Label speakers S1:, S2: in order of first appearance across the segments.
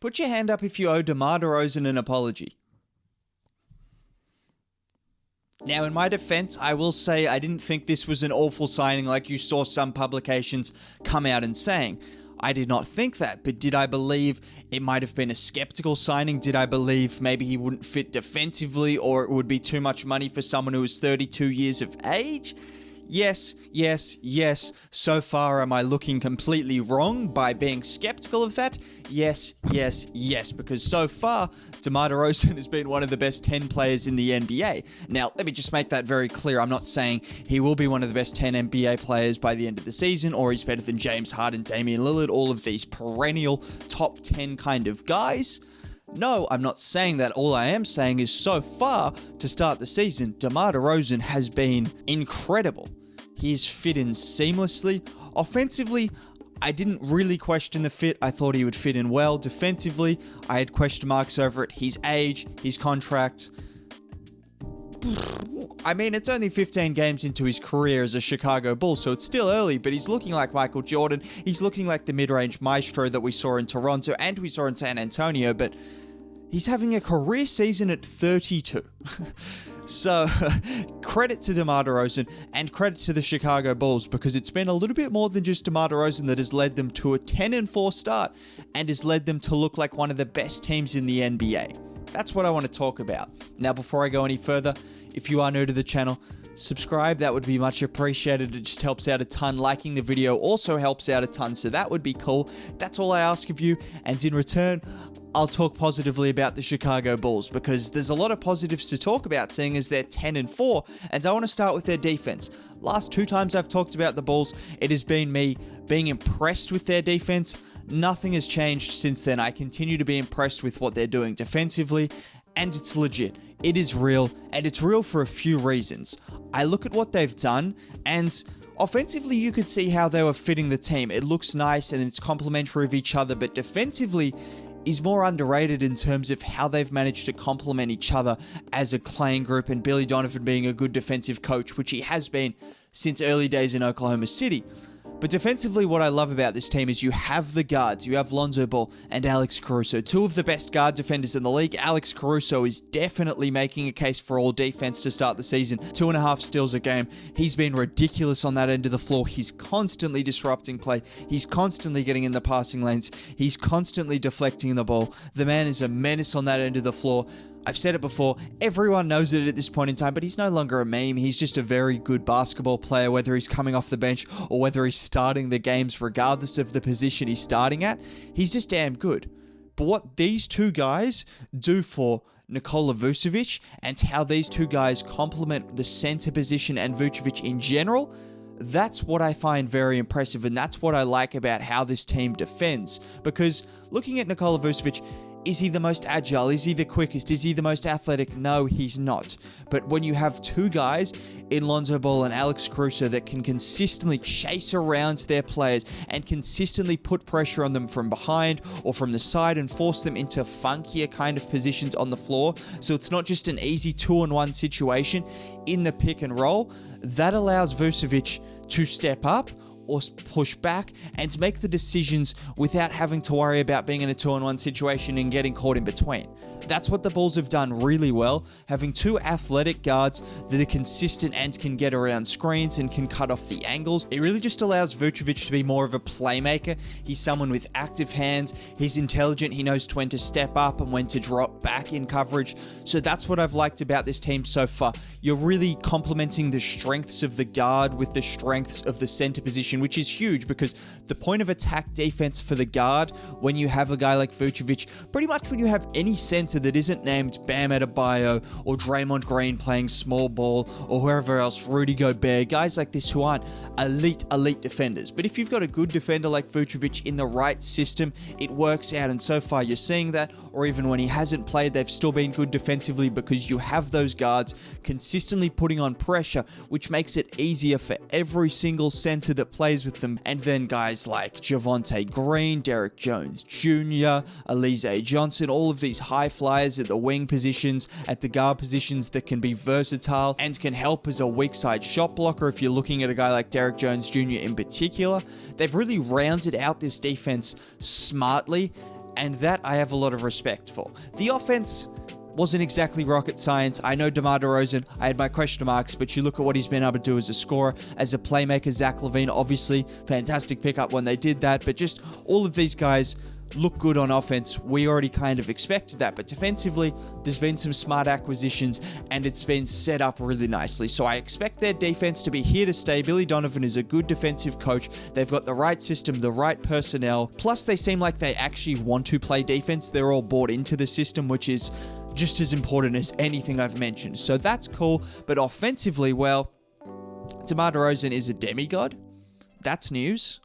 S1: Put your hand up if you owe Demar Derozan an apology. Now, in my defense, I will say I didn't think this was an awful signing like you saw some publications come out and saying. I did not think that, but did I believe it might have been a skeptical signing? Did I believe maybe he wouldn't fit defensively or it would be too much money for someone who is 32 years of age? Yes, yes, yes. So far, am I looking completely wrong by being skeptical of that? Yes, yes, yes, because so far, Demar Derozan has been one of the best 10 players in the NBA. Now, let me just make that very clear. I'm not saying he will be one of the best 10 NBA players by the end of the season, or he's better than James Harden, Damian Lillard, all of these perennial top 10 kind of guys. No, I'm not saying that. All I am saying is so far, to start the season, Demar Derozan has been incredible. He's fit in seamlessly. Offensively, I didn't really question the fit. I thought he would fit in well. Defensively, I had question marks over it. His age, his contract. I mean, it's only 15 games into his career as a Chicago Bull, so it's still early, but he's looking like Michael Jordan. He's looking like the mid-range maestro that we saw in Toronto and we saw in San Antonio, but he's having a career season at 32. So, credit to Demar Derozan and credit to the Chicago Bulls, because it's been a little bit more than just Demar Derozan that has led them to a 10-4 start and has led them to look like one of the best teams in the NBA. That's what I want to talk about. Now, before I go any further, if you are new to the channel, subscribe. That would be much appreciated. It just helps out a ton. Liking the video also helps out a ton, so that would be cool. That's all I ask of you, and in return, I'll talk positively about the Chicago Bulls, because there's a lot of positives to talk about, seeing as they're 10-4, and I want to start with their defense. Last 2 times I've talked about the Bulls, it has been me being impressed with their defense. Nothing has changed since then. I continue to be impressed with what they're doing defensively, and it's legit. It is real, and it's real for a few reasons. I look at what they've done, and offensively, you could see how they were fitting the team. It looks nice, and it's complementary of each other, but defensively is more underrated in terms of how they've managed to complement each other as a playing group, and Billy Donovan being a good defensive coach, which he has been since early days in Oklahoma City. But defensively, what I love about this team is you have the guards. You have Lonzo Ball and Alex Caruso, 2 of the best guard defenders in the league. Alex Caruso is definitely making a case for all defense to start the season. 2.5 steals a game. He's been ridiculous on that end of the floor. He's constantly disrupting play. He's constantly getting in the passing lanes. He's constantly deflecting the ball. The man is a menace on that end of the floor. I've said it before, everyone knows it at this point in time, but he's no longer a meme. He's just a very good basketball player, whether he's coming off the bench or whether he's starting the games, regardless of the position he's starting at. He's just damn good. But what these 2 guys do for Nikola Vucevic, and how these 2 guys complement the center position and Vucevic in general, that's what I find very impressive, and that's what I like about how this team defends. Because looking at Nikola Vucevic, is he the most agile? Is he the quickest? Is he the most athletic? No, he's not. But when you have 2 guys in Lonzo Ball and Alex Caruso that can consistently chase around their players and consistently put pressure on them from behind or from the side and force them into funkier kind of positions on the floor, so it's not just an easy 2-on-1 situation in the pick and roll, that allows Vucevic to step up or push back and to make the decisions without having to worry about being in a 2-on-1 situation and getting caught in between. That's what the Bulls have done really well, having 2 athletic guards that are consistent and can get around screens and can cut off the angles. It really just allows Vucevic to be more of a playmaker. He's someone with active hands. He's intelligent. He knows when to step up and when to drop back in coverage. So that's what I've liked about this team so far. You're really complementing the strengths of the guard with the strengths of the center position, which is huge, because the point of attack defense for the guard, when you have a guy like Vucevic, pretty much when you have any center that isn't named Bam Adebayo or Draymond Green playing small ball or whoever else, Rudy Gobert, guys like this who aren't elite defenders. But if you've got a good defender like Vucevic in the right system, it works out, and so far you're seeing that. Or even when he hasn't played, they've still been good defensively because you have those guards consistently putting on pressure, which makes it easier for every single center that plays with them. And then guys like Javonte Green, Derek Jones Jr., Alize Johnson, all of these high flyers at the wing positions, at the guard positions that can be versatile and can help as a weak side shot blocker if you're looking at a guy like Derek Jones Jr. in particular. They've really rounded out this defense smartly, And that I have a lot of respect for. The offense wasn't exactly rocket science. I know Demar Derozan, I had my question marks, but you look at what he's been able to do as a scorer, as a playmaker. Zach LaVine, obviously, fantastic pickup when they did that, but just all of these guys look good on offense. We already kind of expected that, but defensively, there's been some smart acquisitions, and it's been set up really nicely. So I expect their defense to be here to stay. Billy Donovan is a good defensive coach. They've got the right system, the right personnel. Plus, they seem like they actually want to play defense. They're all bought into the system, which is just as important as anything I've mentioned. So that's cool. But offensively, well, DeMar DeRozan is a demigod. That's news.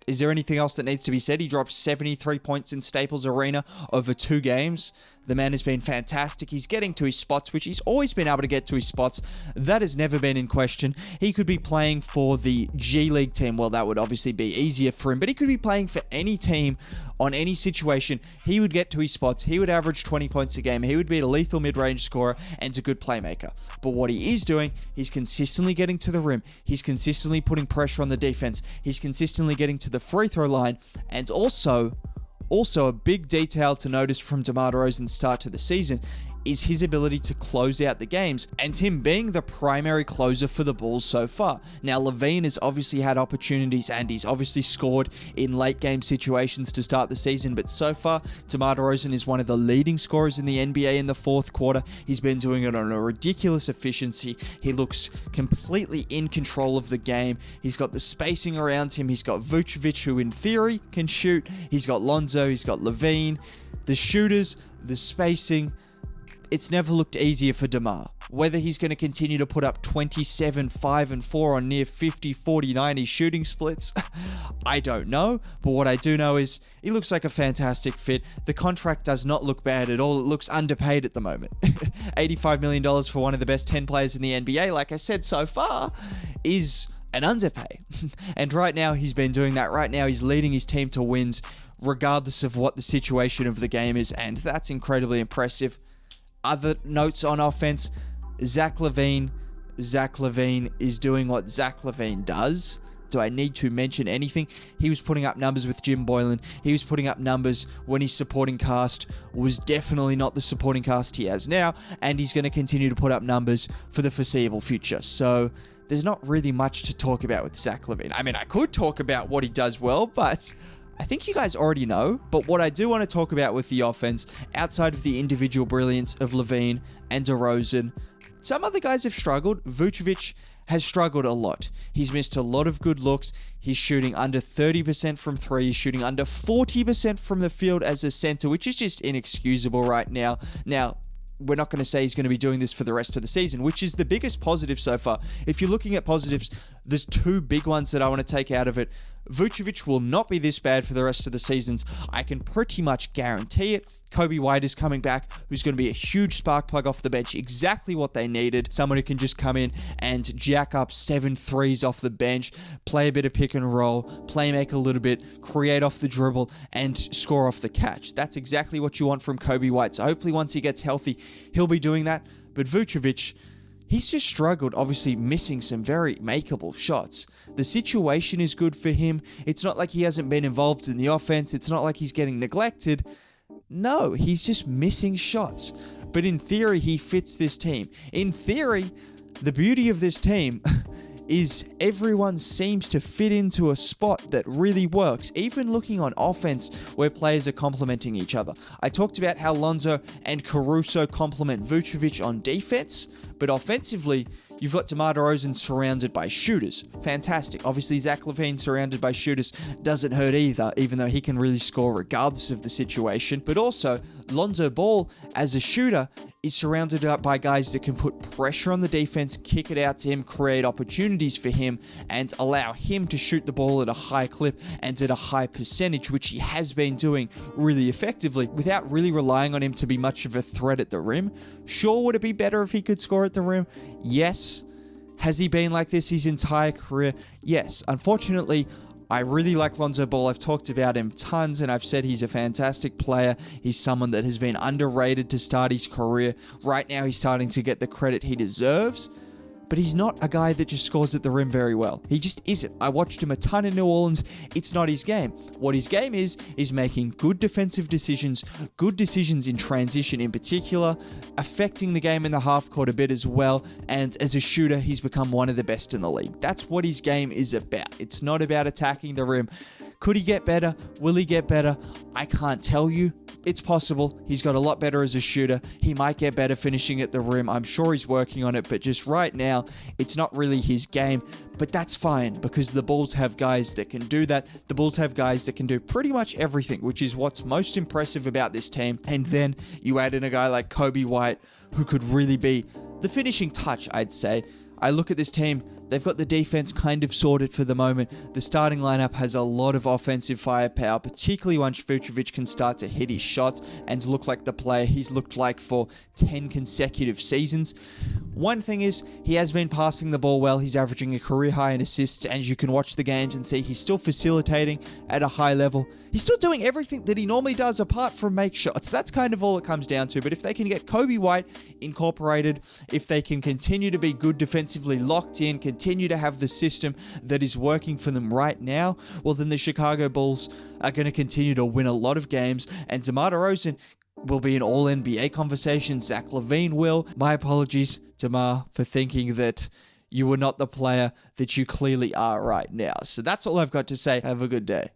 S1: Is there anything else that needs to be said? He dropped 73 points in Staples Arena over 2 games. The man has been fantastic. He's getting to his spots, which he's always been able to get to his spots. That has never been in question. He could be playing for the G League team. Well, that would obviously be easier for him, but he could be playing for any team on any situation. He would get to his spots. He would average 20 points a game. He would be a lethal mid-range scorer and a good playmaker. But what he is doing, he's consistently getting to the rim. He's consistently putting pressure on the defense. He's consistently getting to the free throw line. And also a big detail to notice from DeMar DeRozan's start to the season is his ability to close out the games and him being the primary closer for the Bulls so far. Now, LaVine has obviously had opportunities and he's obviously scored in late game situations to start the season, but so far, DeMar DeRozan is one of the leading scorers in the NBA in the fourth quarter. He's been doing it on a ridiculous efficiency. He looks completely in control of the game. He's got the spacing around him. He's got Vucevic, who in theory can shoot. He's got Lonzo. He's got LaVine. The shooters, the spacing. It's never looked easier for DeMar. Whether he's going to continue to put up 27, 5, and 4 on near 50, 40, 90 shooting splits, I don't know. But what I do know is he looks like a fantastic fit. The contract does not look bad at all. It looks underpaid at the moment. $85 million for one of the best 10 players in the NBA, like I said so far, is an underpay. And right now he's been doing that. Right now he's leading his team to wins regardless of what the situation of the game is. And that's incredibly impressive. Other notes on offense, Zach LaVine. Zach LaVine is doing what Zach LaVine does. Do I need to mention anything? He was putting up numbers with Jim Boylan. He was putting up numbers when his supporting cast was definitely not the supporting cast he has now, and he's going to continue to put up numbers for the foreseeable future. So there's not really much to talk about with Zach LaVine. I mean, I could talk about what he does well, but I think you guys already know. But what I do want to talk about with the offense, outside of the individual brilliance of LaVine and DeRozan, some other guys have struggled. Vucevic has struggled a lot. He's missed a lot of good looks. He's shooting under 30% from 3. He's shooting under 40% from the field as a center, which is just inexcusable right now. Now, we're not going to say he's going to be doing this for the rest of the season, which is the biggest positive so far. If you're looking at positives, there's 2 big ones that I want to take out of it. Vucevic will not be this bad for the rest of the seasons. I can pretty much guarantee it. Kobe White is coming back, who's going to be a huge spark plug off the bench. Exactly what they needed. Someone who can just come in and jack up 7 threes off the bench, play a bit of pick and roll, play make a little bit, create off the dribble, and score off the catch. That's exactly what you want from Kobe White. So hopefully once he gets healthy, he'll be doing that. But Vucevic, he's just struggled, obviously missing some very makeable shots. The situation is good for him. It's not like he hasn't been involved in the offense. It's not like he's getting neglected. No, he's just missing shots. But in theory, he fits this team. In theory, the beauty of this team is everyone seems to fit into a spot that really works, even looking on offense where players are complementing each other. I talked about how Lonzo and Caruso complement Vucevic on defense, but offensively, you've got DeMar DeRozan surrounded by shooters. Fantastic. Obviously, Zach LaVine surrounded by shooters doesn't hurt either, even though he can really score regardless of the situation. But also, Lonzo Ball, as a shooter, is surrounded by guys that can put pressure on the defense, kick it out to him, create opportunities for him, and allow him to shoot the ball at a high clip and at a high percentage, which he has been doing really effectively without really relying on him to be much of a threat at the rim. Sure, would it be better if he could score at the rim? Yes. Has he been like this his entire career? Yes. Unfortunately, I really like Lonzo Ball. I've talked about him tons, and I've said he's a fantastic player. He's someone that has been underrated to start his career. Right now, he's starting to get the credit he deserves. but he's not a guy that just scores at the rim very well. He just isn't. I watched him a ton in New Orleans. It's not his game. What his game is making good defensive decisions, good decisions in transition in particular, affecting the game in the half court a bit as well, and as a shooter, he's become one of the best in the league. That's what his game is about. It's not about attacking the rim. Could he get better? Will he get better? I can't tell you. It's possible. He's got a lot better as a shooter. He might get better finishing at the rim. I'm sure he's working on it, but just right now, it's not really his game. But that's fine because the Bulls have guys that can do that. The Bulls have guys that can do pretty much everything, which is what's most impressive about this team. And then you add in a guy like Kobe White, who could really be the finishing touch, I'd say. I look at this team, they've got the defense kind of sorted for the moment. The starting lineup has a lot of offensive firepower, particularly once Vucevic can start to hit his shots and look like the player he's looked like for 10 consecutive seasons. One thing is, he has been passing the ball well. He's averaging a career high in assists, and you can watch the games and see he's still facilitating at a high level. He's still doing everything that he normally does apart from make shots. That's kind of all it comes down to. But if they can get Kobe White incorporated, if they can continue to be good defensively locked in, continue to have the system that is working for them right now, well, then the Chicago Bulls are going to continue to win a lot of games, and Demar Derozan will be in all-NBA conversation. Zach LaVine will. My apologies, Demar, for thinking that you were not the player that you clearly are right now. So that's all I've got to say. Have a good day.